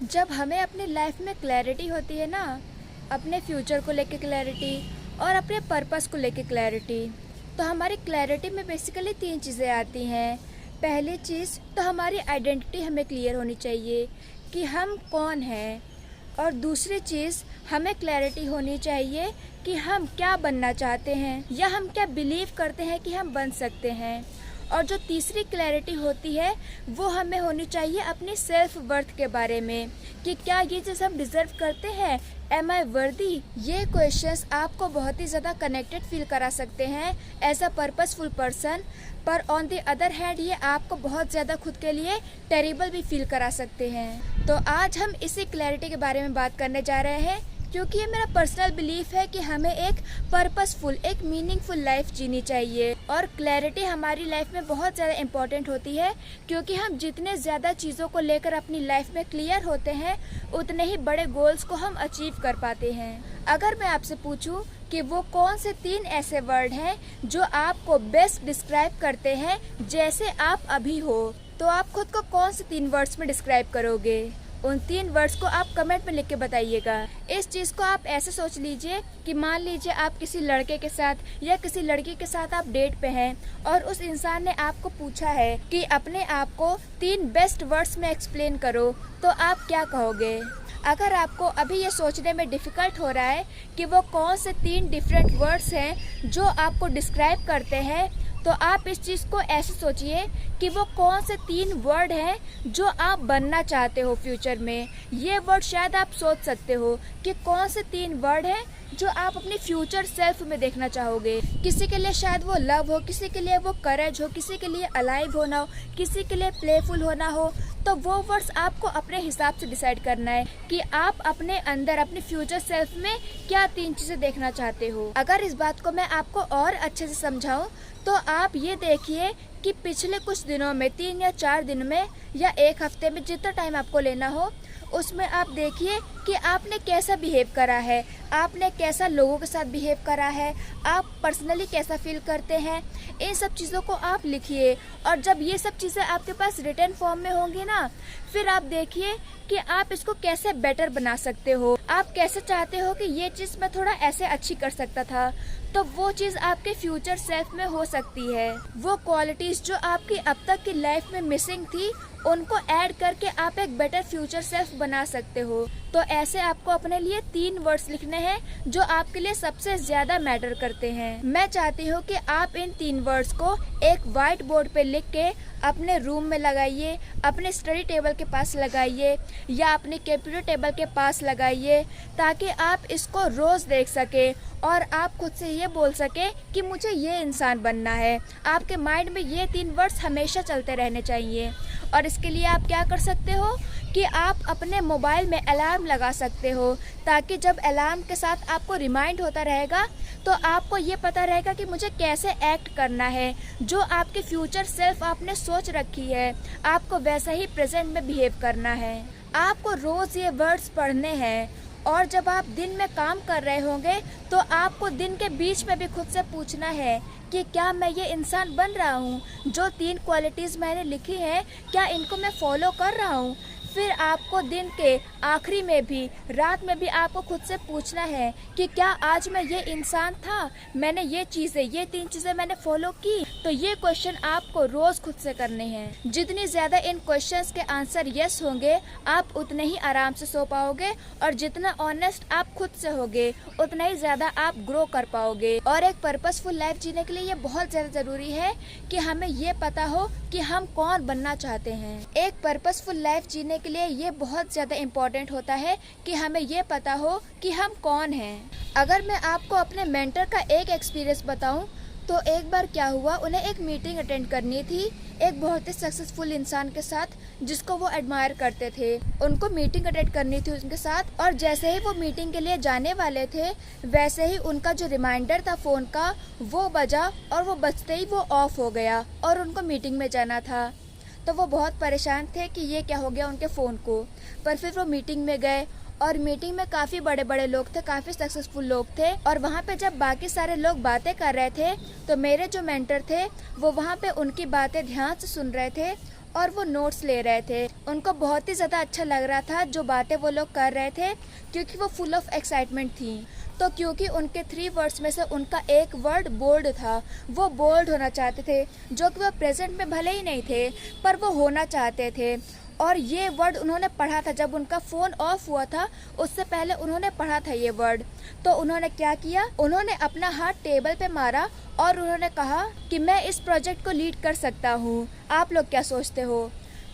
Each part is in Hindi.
जब हमें अपनी लाइफ में क्लैरिटी होती है ना, अपने फ्यूचर को लेके क्लैरिटी और अपने पर्पस को लेके क्लैरिटी, तो हमारी क्लैरिटी में बेसिकली तीन चीज़ें आती हैं। पहली चीज़ तो हमारी आइडेंटिटी हमें क्लियर होनी चाहिए कि हम कौन हैं। और दूसरी चीज़ हमें क्लैरिटी होनी चाहिए कि हम क्या बनना चाहते हैं या हम क्या बिलीव करते हैं कि हम बन सकते हैं। और जो तीसरी क्लैरिटी होती है वो हमें होनी चाहिए अपनी सेल्फ वर्थ के बारे में कि क्या ये चीज़ हम डिज़र्व करते हैं, एम आई वर्दी। ये क्वेश्चंस आपको बहुत ही ज़्यादा कनेक्टेड फील करा सकते हैं एज अ पर्पसफुल पर्सन, पर ऑन द अदर हैंड ये आपको बहुत ज़्यादा खुद के लिए टेरिबल भी फील करा सकते हैं। तो आज हम इसी क्लैरिटी के बारे में बात करने जा रहे हैं, क्योंकि ये मेरा पर्सनल बिलीफ है कि हमें एक पर्पसफुल, एक मीनिंगफुल लाइफ जीनी चाहिए। और क्लैरिटी हमारी लाइफ में बहुत ज़्यादा इम्पॉर्टेंट होती है, क्योंकि हम जितने ज़्यादा चीज़ों को लेकर अपनी लाइफ में क्लियर होते हैं उतने ही बड़े गोल्स को हम अचीव कर पाते हैं। अगर मैं आपसे पूछूं कि वो कौन से तीन ऐसे वर्ड हैं जो आपको बेस्ट डिस्क्राइब करते हैं जैसे आप अभी हो, तो आप खुद को कौन से तीन वर्ड्स में डिस्क्राइब करोगे? उन तीन वर्ड्स को आप कमेंट में लिख के बताइएगा। इस चीज़ को आप ऐसे सोच लीजिए कि मान लीजिए आप किसी लड़के के साथ या किसी लड़की के साथ आप डेट पे हैं और उस इंसान ने आपको पूछा है कि अपने आप को तीन बेस्ट वर्ड्स में एक्सप्लेन करो, तो आप क्या कहोगे? अगर आपको अभी ये सोचने में डिफ़िकल्ट हो रहा है कि वो कौन से तीन डिफरेंट वर्ड्स हैं जो आपको डिस्क्राइब करते हैं, तो आप इस चीज़ को ऐसे सोचिए कि वो कौन से तीन वर्ड हैं जो आप बनना चाहते हो फ्यूचर में। ये वर्ड शायद आप सोच सकते हो कि कौन से तीन वर्ड हैं जो आप अपनी फ्यूचर सेल्फ में देखना चाहोगे। किसी के लिए शायद वो लव हो, किसी के लिए वो करेज हो, किसी के लिए अलाइव होना हो, किसी के लिए प्लेफुल होना हो। तो वो वर्ड्स आपको अपने हिसाब से डिसाइड करना है कि आप अपने अंदर, अपने फ्यूचर सेल्फ में क्या तीन चीज़ें देखना चाहते हो। अगर इस बात को मैं आपको और अच्छे से समझाऊं तो आप ये देखिए कि पिछले कुछ दिनों में, 3 या 4 दिन में या 1 हफ्ते में, जितना टाइम आपको लेना हो, उसमें आप देखिए कि आपने कैसा बिहेव करा है, आपने कैसा लोगों के साथ बिहेव करा है, आप पर्सनली कैसा फील करते हैं। इन सब चीज़ों को आप लिखिए, और जब ये सब चीज़ें आपके पास रिटन फॉर्म में होंगी ना, फिर आप देखिए कि आप इसको कैसे बेटर बना सकते हो। आप कैसे चाहते हो कि ये चीज़ मैं थोड़ा ऐसे अच्छी कर सकता था, तो वो चीज़ आपके फ्यूचर सेल्फ में हो सकती है। वो क्वालिटीज़ जो आपकी अब तक की लाइफ में मिसिंग थी, उनको ऐड करके आप एक बेटर फ्यूचर सेल्फ बना सकते हो। तो ऐसे आपको अपने लिए 3 वर्ड्स लिखने हैं जो आपके लिए सबसे ज्यादा मैटर करते हैं। मैं चाहती हूँ कि आप इन 3 वर्ड्स को एक व्हाइट बोर्ड पे लिख के अपने रूम में लगाइए, अपने स्टडी टेबल के पास लगाइए या अपने कंप्यूटर टेबल के पास लगाइए, ताकि आप इसको रोज देख सके और आप खुद से ये बोल सके कि मुझे ये इंसान बनना है। आपके माइंड में ये 3 वर्ड्स हमेशा चलते रहने चाहिए। और इसके लिए आप क्या कर सकते हो कि आप अपने मोबाइल में अलार्म लगा सकते हो, ताकि जब अलार्म के साथ आपको रिमाइंड होता रहेगा तो आपको ये पता रहेगा कि मुझे कैसे एक्ट करना है। जो आपके फ्यूचर सेल्फ आपने सोच रखी है, आपको वैसा ही प्रेजेंट में बिहेव करना है। आपको रोज़ ये वर्ड्स पढ़ने हैं, और जब आप दिन में काम कर रहे होंगे तो आपको दिन के बीच में भी खुद से पूछना है कि क्या मैं ये इंसान बन रहा हूँ? जो 3 क्वालिटीज़ मैंने लिखी हैं, क्या इनको मैं फॉलो कर रहा हूँ? फिर आपको दिन के आखिरी में भी, रात में भी आपको खुद से पूछना है कि क्या आज मैं ये इंसान था, मैंने ये 3 चीज़ें मैंने फॉलो की। तो ये क्वेश्चन आपको रोज़ खुद से करने हैं। जितनी ज़्यादा इन क्वेश्चंस के आंसर यस होंगे, आप उतने ही आराम से सो पाओगे, और जितना ऑनेस्ट आप खुद से होगे उतना ही ज़्यादा आप ग्रो कर पाओगे। और एक पर्पसफुल लाइफ जीने के लिए ये बहुत ज़्यादा ज़रूरी है कि हमें ये पता हो कि हम कौन बनना चाहते हैं। एक पर्पसफुल लाइफ जीने के लिए ये बहुत ज़्यादा इम्पोर्टेंट होता है कि हमें ये पता हो कि हम कौन हैं। अगर मैं आपको अपने मेंटर का एक एक्सपीरियंस बताऊं, तो एक बार क्या हुआ, उन्हें एक मीटिंग अटेंड करनी थी एक बहुत ही सक्सेसफुल इंसान के साथ जिसको वो एडमायर करते थे। उनको मीटिंग अटेंड करनी थी उनके साथ, और जैसे ही वो मीटिंग के लिए जाने वाले थे, वैसे ही उनका जो रिमाइंडर था फ़ोन का वो बजा, और वो बजते ही वो ऑफ हो गया और उनको मीटिंग में जाना था। तो वो बहुत परेशान थे कि ये क्या हो गया उनके फ़ोन को। पर फिर वो मीटिंग में गए, और मीटिंग में काफ़ी बड़े बड़े लोग थे, काफ़ी सक्सेसफुल लोग थे। और वहाँ पे जब बाकी सारे लोग बातें कर रहे थे, तो मेरे जो मेंटर थे वो वहाँ पे उनकी बातें ध्यान से सुन रहे थे और वो नोट्स ले रहे थे। उनको बहुत ही ज़्यादा अच्छा लग रहा था जो बातें वो लोग कर रहे थे, क्योंकि वो फुल ऑफ एक्साइटमेंट थी। तो क्योंकि उनके 3 वर्ड्स में से उनका एक वर्ड बोल्ड था, वो बोल्ड होना चाहते थे, जो कि वो प्रेजेंट में भले ही नहीं थे पर वो होना चाहते थे। और ये वर्ड उन्होंने पढ़ा था जब उनका फ़ोन ऑफ हुआ था, उससे पहले उन्होंने पढ़ा था ये वर्ड। तो उन्होंने क्या किया, उन्होंने अपना हाथ टेबल पे मारा और उन्होंने कहा कि मैं इस प्रोजेक्ट को लीड कर सकता हूँ, आप लोग क्या सोचते हो।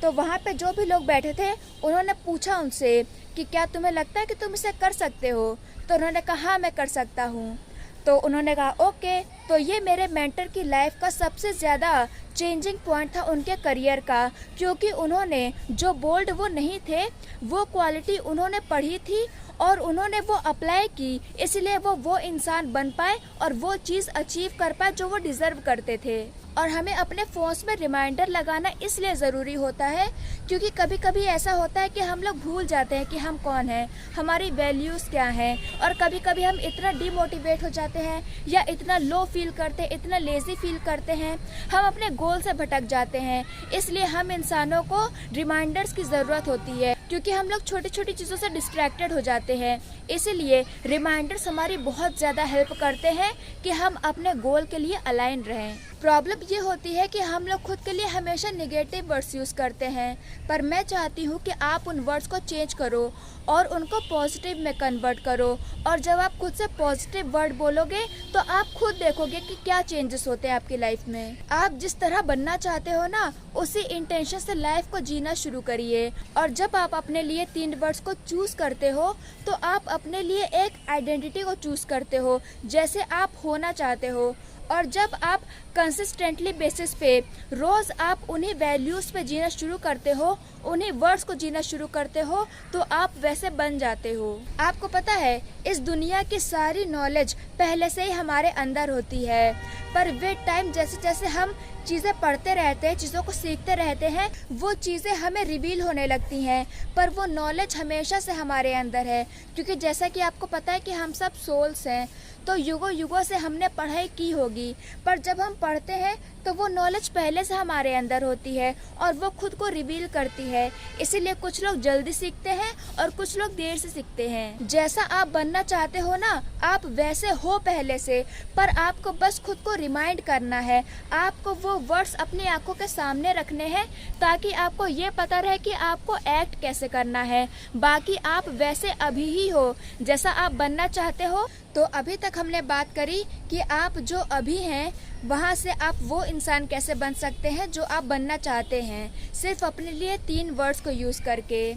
तो वहाँ पे जो भी लोग बैठे थे उन्होंने पूछा उनसे कि क्या तुम्हें लगता है कि तुम इसे कर सकते हो। तो उन्होंने कहा हाँ मैं कर सकता हूँ। तो उन्होंने कहा ओके। तो ये मेरे मेंटर की लाइफ का सबसे ज़्यादा चेंजिंग पॉइंट था उनके करियर का, क्योंकि उन्होंने जो बोल्ड वो नहीं थे वो क्वालिटी उन्होंने पढ़ी थी और उन्होंने वो अप्लाई की, इसलिए वो इंसान बन पाए और वो चीज़ अचीव कर पाए जो वो डिज़र्व करते थे। और हमें अपने फ़ोन्स में रिमाइंडर लगाना इसलिए ज़रूरी होता है क्योंकि कभी कभी ऐसा होता है कि हम लोग भूल जाते हैं कि हम कौन हैं, हमारी वैल्यूज़ क्या हैं। और कभी कभी हम इतना डिमोटिवेट हो जाते हैं या इतना लो फील करते हैं, इतना लेज़ी फील करते हैं, हम अपने गोल से भटक जाते हैं। इसलिए हम इंसानों को रिमाइंडर्स की ज़रूरत होती है, क्योंकि हम लोग छोटी छोटी चीज़ों से डिस्ट्रैक्टेड हो जाते हैं। इसीलिए रिमाइंडर्स हमारी बहुत ज़्यादा हेल्प करते हैं कि हम अपने गोल के लिए अलाइन रहें। प्रॉब्लम ये होती है कि हम लोग खुद के लिए हमेशा नेगेटिव वर्ड्स यूज़ करते हैं, पर मैं चाहती हूँ कि आप उन वर्ड्स को चेंज करो और उनको पॉजिटिव में कन्वर्ट करो। और जब आप खुद से पॉजिटिव वर्ड बोलोगे तो आप खुद देखोगे कि क्या चेंजेस होते हैं आपकी लाइफ में। आप जिस तरह बनना चाहते हो ना, उसी इंटेंशन से लाइफ को जीना शुरू करिए। और जब आप अपने लिए 3 वर्ड्स को चूज करते हो तो आप अपने लिए एक आइडेंटिटी को चूज करते हो जैसे आप होना चाहते हो। और जब आप कंसिस्टेंटली बेसिस पे रोज़ आप उन्हीं वैल्यूज़ पे जीना शुरू करते हो, उन्हीं वर्ड्स को जीना शुरू करते हो, तो आप वैसे बन जाते हो। आपको पता है इस दुनिया की सारी नॉलेज पहले से ही हमारे अंदर होती है, पर विद टाइम जैसे जैसे हम चीज़ें पढ़ते रहते हैं, चीज़ों को सीखते रहते हैं, वो चीज़ें हमें रिवील होने लगती हैं। पर वो नॉलेज हमेशा से हमारे अंदर है, क्योंकि जैसा कि आपको पता है कि हम सब सोल्स हैं, तो युगों युगों से हमने पढ़ाई की होगी, पर जब हम पढ़ते हैं तो वो नॉलेज पहले से हमारे अंदर होती है और वो खुद को रिवील करती है। इसीलिए कुछ लोग जल्दी सीखते हैं और कुछ लोग देर से सीखते हैं। जैसा आप बनना चाहते हो ना, आप वैसे हो पहले से, पर आपको बस खुद को रिमाइंड करना है। आपको वो वर्ड्स अपनी आंखों के सामने रखने हैं ताकि आपको ये पता रहे कि आपको एक्ट कैसे करना है। बाकी आप वैसे अभी ही हो जैसा आप बनना चाहते हो। तो अभी तक हमने बात करी कि आप जो अभी हैं वहाँ से आप वो इंसान कैसे बन सकते हैं जो आप बनना चाहते हैं, सिर्फ अपने लिए 3 वर्ड्स को यूज़ करके।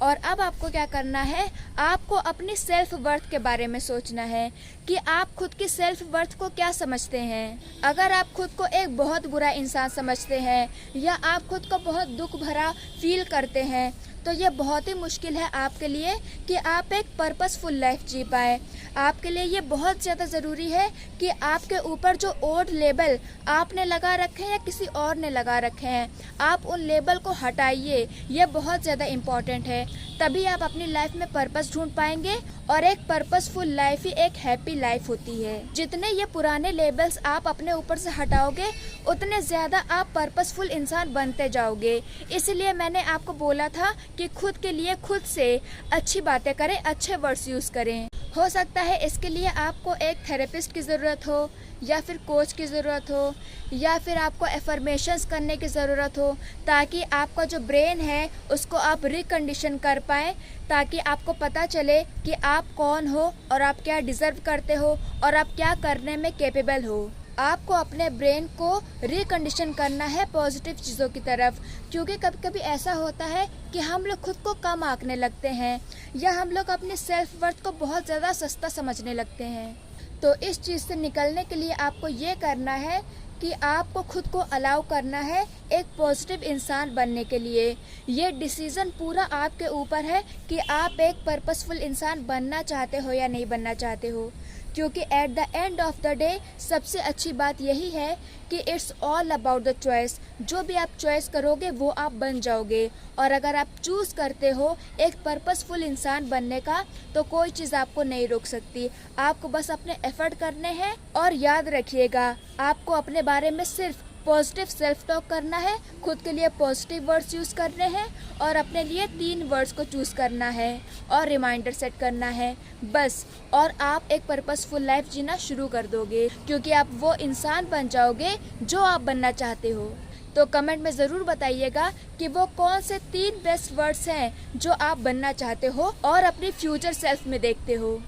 और अब आपको क्या करना है, आपको अपनी सेल्फ वर्थ के बारे में सोचना है कि आप खुद की सेल्फ वर्थ को क्या समझते हैं। अगर आप खुद को एक बहुत बुरा इंसान समझते हैं या आप खुद को बहुत दुख भरा फील करते हैं, तो ये बहुत ही मुश्किल है आपके लिए कि आप एक पर्पसफुल लाइफ जी पाए। आपके लिए ये बहुत ज़्यादा ज़रूरी है कि आपके ऊपर जो ओल्ड लेबल आपने लगा रखे हैं या किसी और ने लगा रखे हैं, आप उन लेबल को हटाइए। ये बहुत ज़्यादा इम्पॉर्टेंट है, तभी आप अपनी लाइफ में पर्पस ढूंढ पाएंगे। और एक पर्पसफुल लाइफ ही एक हैप्पी लाइफ होती है। जितने ये पुराने लेबल्स आप अपने ऊपर से हटाओगे, उतने ज़्यादा आप पर्पसफुल इंसान बनते जाओगे। इसलिए मैंने आपको बोला था कि खुद के लिए खुद से अच्छी बातें करें, अच्छे वर्ड्स यूज़ करें। हो सकता है इसके लिए आपको एक थेरेपिस्ट की ज़रूरत हो या फिर कोच की ज़रूरत हो या फिर आपको एफर्मेशंस करने की ज़रूरत हो, ताकि आपका जो ब्रेन है उसको आप रिकंडीशन कर पाएँ, ताकि आपको पता चले कि आप कौन हो और आप क्या डिज़र्व करते हो और आप क्या करने में कैपेबल हो। आपको अपने ब्रेन को रिकंडीशन करना है पॉजिटिव चीज़ों की तरफ, क्योंकि कभी कभी ऐसा होता है कि हम लोग खुद को कम आंकने लगते हैं या हम लोग अपने सेल्फ वर्थ को बहुत ज़्यादा सस्ता समझने लगते हैं। तो इस चीज़ से निकलने के लिए आपको ये करना है कि आपको खुद को अलाउ करना है एक पॉजिटिव इंसान बनने के लिए। ये डिसीज़न पूरा आपके ऊपर है कि आप एक पर्पसफुल इंसान बनना चाहते हो या नहीं बनना चाहते हो, क्योंकि at the end of the day सबसे अच्छी बात यही है कि it's all about the choice. जो भी आप चॉइस करोगे वो आप बन जाओगे। और अगर आप चूज़ करते हो एक पर्पसफुल इंसान बनने का, तो कोई चीज़ आपको नहीं रोक सकती। आपको बस अपने एफर्ट करने हैं। और याद रखिएगा, आपको अपने बारे में सिर्फ पॉजिटिव सेल्फ टॉक करना है, खुद के लिए पॉजिटिव वर्ड्स यूज़ करने हैं और अपने लिए 3 वर्ड्स को चूज़ करना है और रिमाइंडर सेट करना है बस। और आप एक पर्पसफुल लाइफ जीना शुरू कर दोगे, क्योंकि आप वो इंसान बन जाओगे जो आप बनना चाहते हो। तो कमेंट में ज़रूर बताइएगा कि वो कौन से 3 बेस्ट वर्ड्स हैं जो आप बनना चाहते हो और अपनी फ्यूचर सेल्फ में देखते हो।